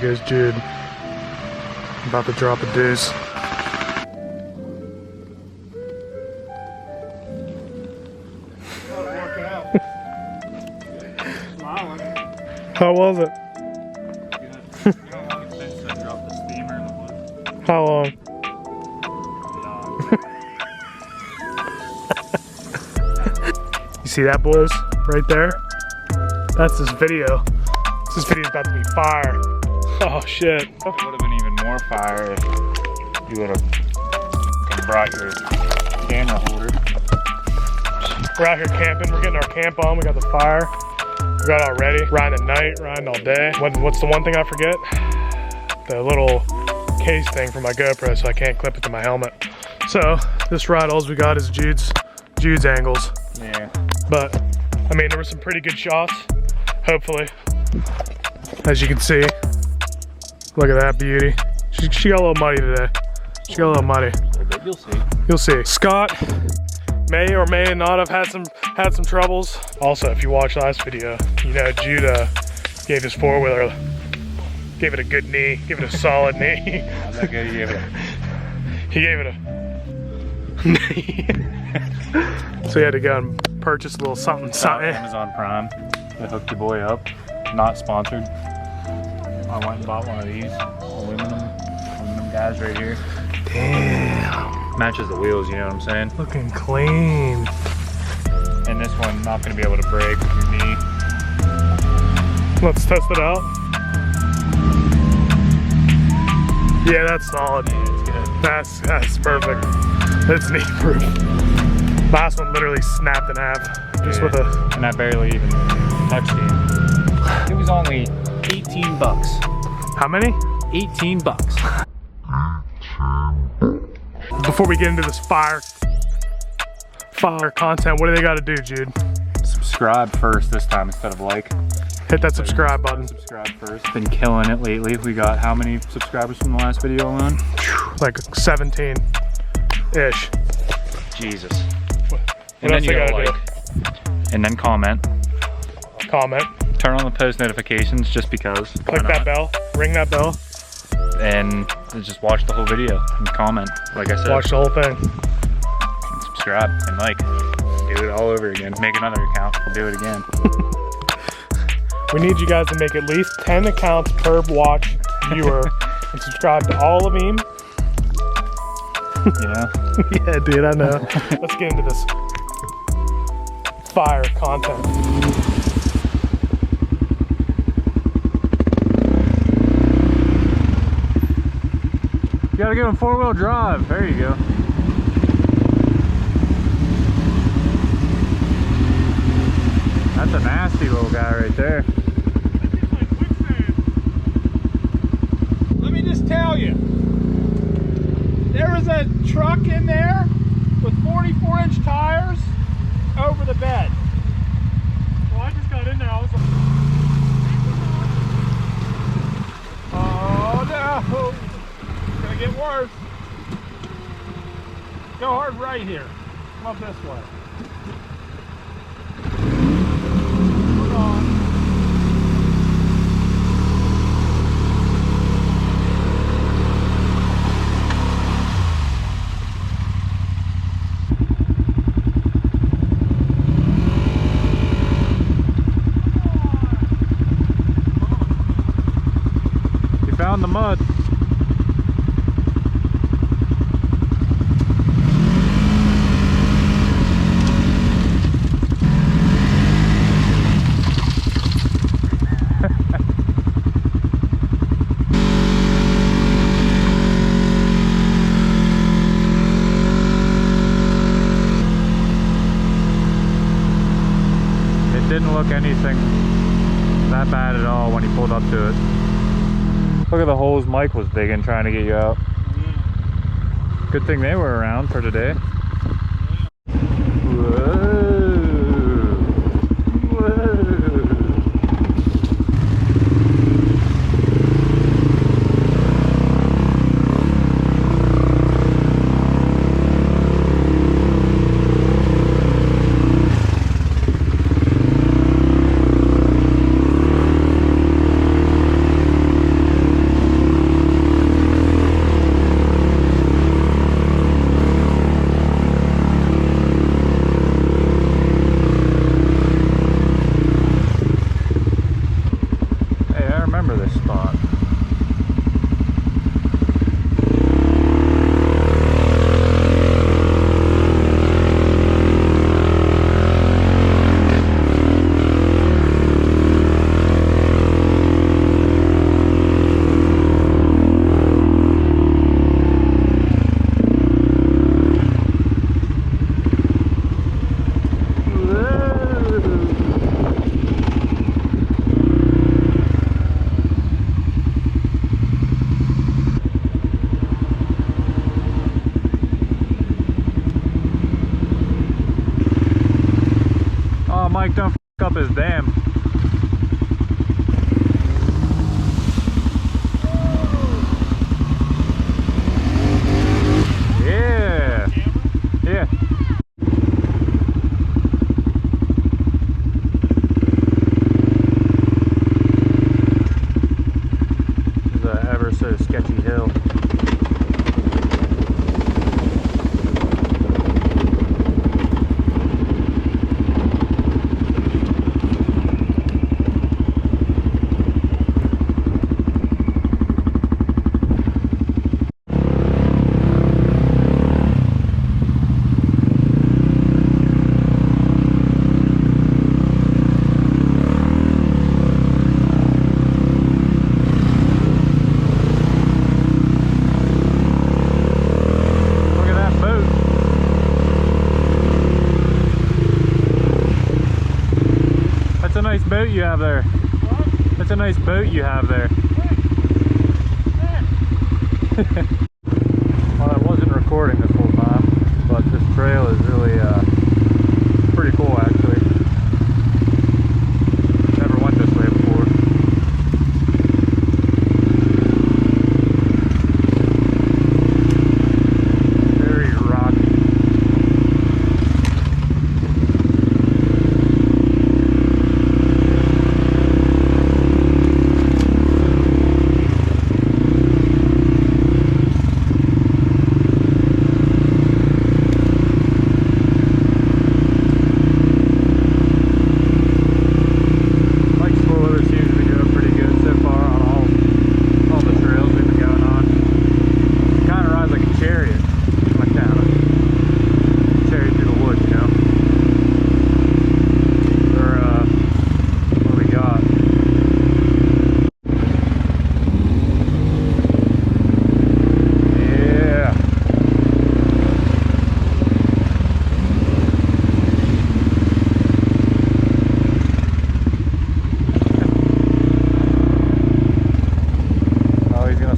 goes Jude. About to drop a deuce. How was it? How long? You see that, boys? Right there? That's this video. This video's about to be fire. Oh shit. It would have been even more fire if you would have brought your camera holder. We're out here camping. We're getting our camp on. We got the fire. We got it all ready. Riding at night, riding all day. What's the one thing I forget? The little case thing for my GoPro, so I can't clip it to my helmet. So this ride, all we got is Jude's angles. Yeah. But I mean, there were some pretty good shots. Hopefully, as you can see. Look at that beauty. She got a little muddy today. She got a little muddy. You'll see. You'll see. Scott may or may not have had some troubles. Also, if you watched last video, you know Jude gave his four-wheeler, gave it a good knee, gave it a solid knee. How's that good? He gave it a knee. So he had to go and purchase a little something. Amazon Prime. They hooked your boy up. Not sponsored. I went and bought one of these aluminum guys right here. Damn. Matches the wheels, you know what I'm saying? Looking clean. And this one not going to be able to break your knee. Let's test it out. Yeah, that's solid. Yeah, it's good. That's perfect. It's knee proof. Last one literally snapped in half. Just with a... And I barely even touched it. It was only 18 bucks. How many? 18 bucks. Before we get into this fire content, what do they got to do, Jude? Subscribe first this time instead of like. Hit that subscribe button. Subscribe first. Been killing it lately. We got how many subscribers from the last video alone? Like 17-ish. Jesus. And then you gotta like, and then comment. Comment. Turn on the post notifications just because. Click that bell. Ring that bell. And just watch the whole video and comment. Like I said. Watch the whole thing. And subscribe and like. Do it all over again. Make another account. We'll do it again. We need you guys to make at least 10 accounts per watch viewer and subscribe to all of them. Yeah. Yeah, dude, I know. Let's get into this fire content. You gotta give him four-wheel drive. There you go. That's a nasty little guy right there. Let me just tell you, there was a truck in there with 44-inch tires over the bed. Well, I just got in there. I was like, oh no, it's gonna get worse. Go hard right here. Come up this way. Hold on. Found the mud. It didn't look anything that bad at all when he pulled up to it. Look at the holes Mike was digging trying to get you out. Good thing they were around for today. Whoa. Whoa. Mike don't f up his dam. Yeah. Yeah. This is an ever so sketchy hill. Nice boat you have there. What? That's a nice boat you have there. Well, I wasn't recording this whole time, but this trail is really pretty cool actually. Never went this way before. Very rocky.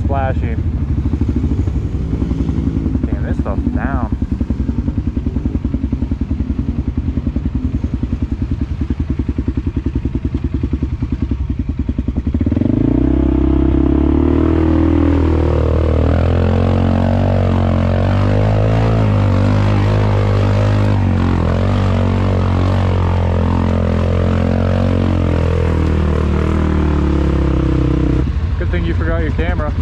Flashing. Damn, this stuff's down. Good thing you forgot your camera.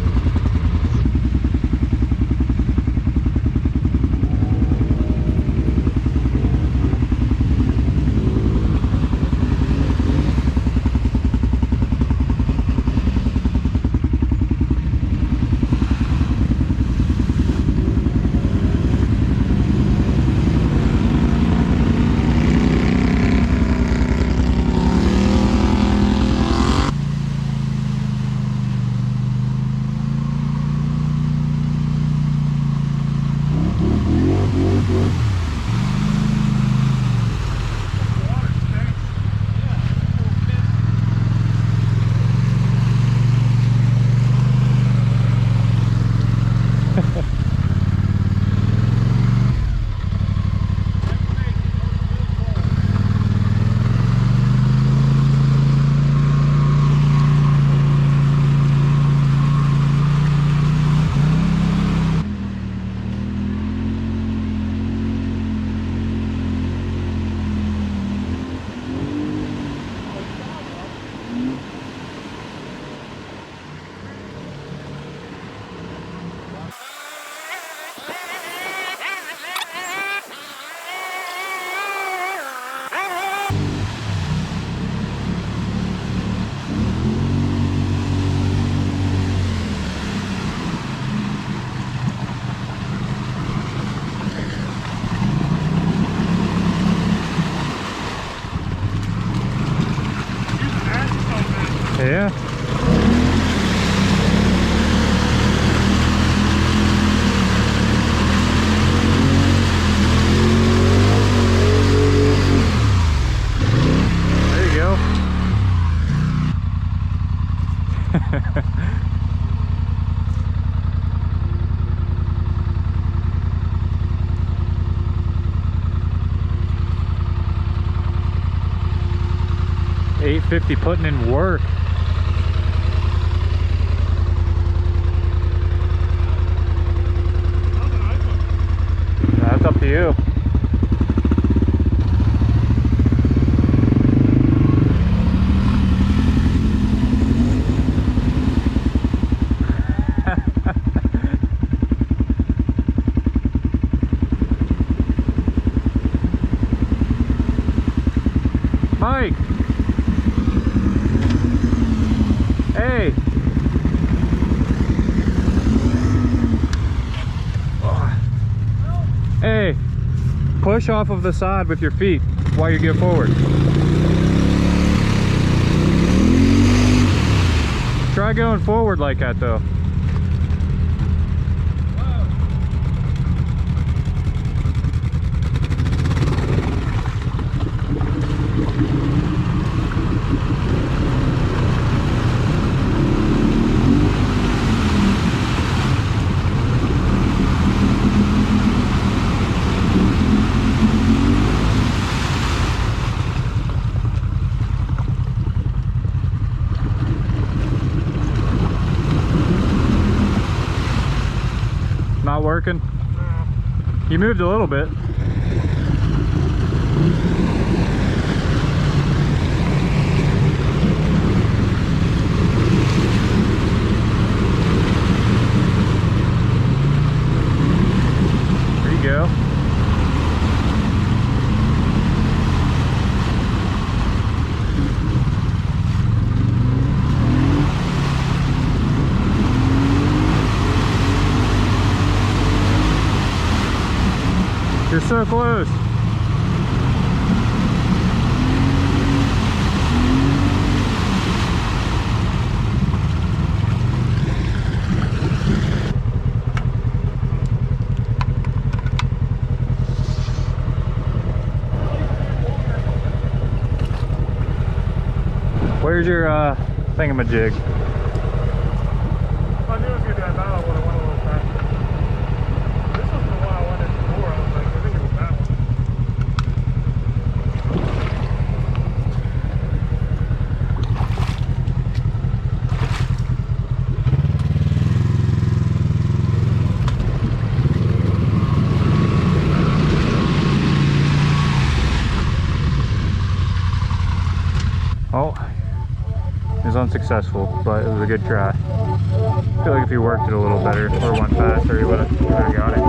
Yeah. There you go. 850 putting in work. That's up to you. Mike! Hey! Hey! Push off of the side with your feet while you get forward. Try going forward like that though. Not working? You moved a little bit. There you go. You're so close. Where's your thingamajig? I knew it was gonna be that battle when I went a little faster. This was the one I went in before. I was like, I think it was that one. Oh, it was unsuccessful, but it was a good try. I feel like if you worked it a little better or went faster, you would have got it.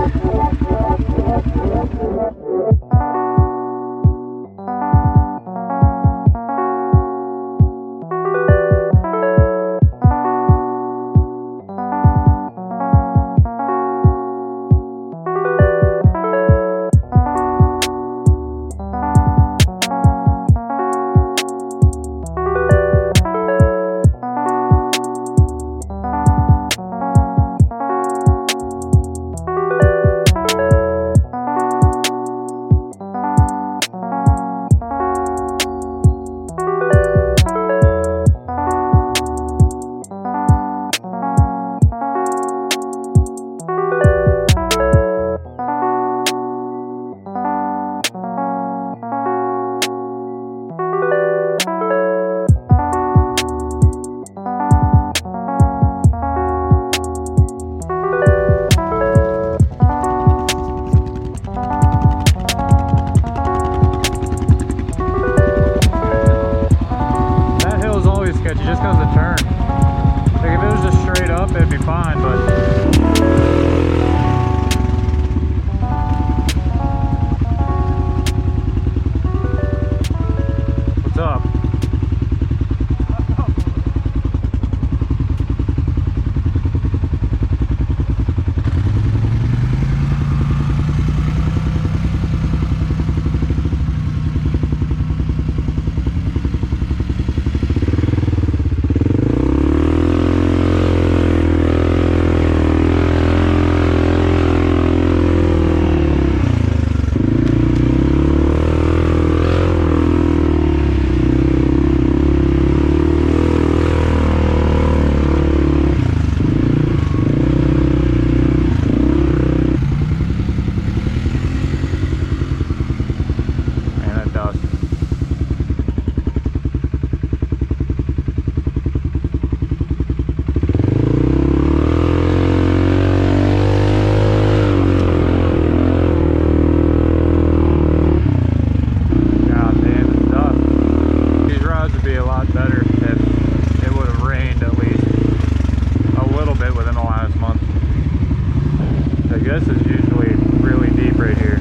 Just because of the turn. Like if it was just straight up, it'd be fine, but what's up? better if it would have rained at least a little bit within the last month. I guess it's usually really deep right here.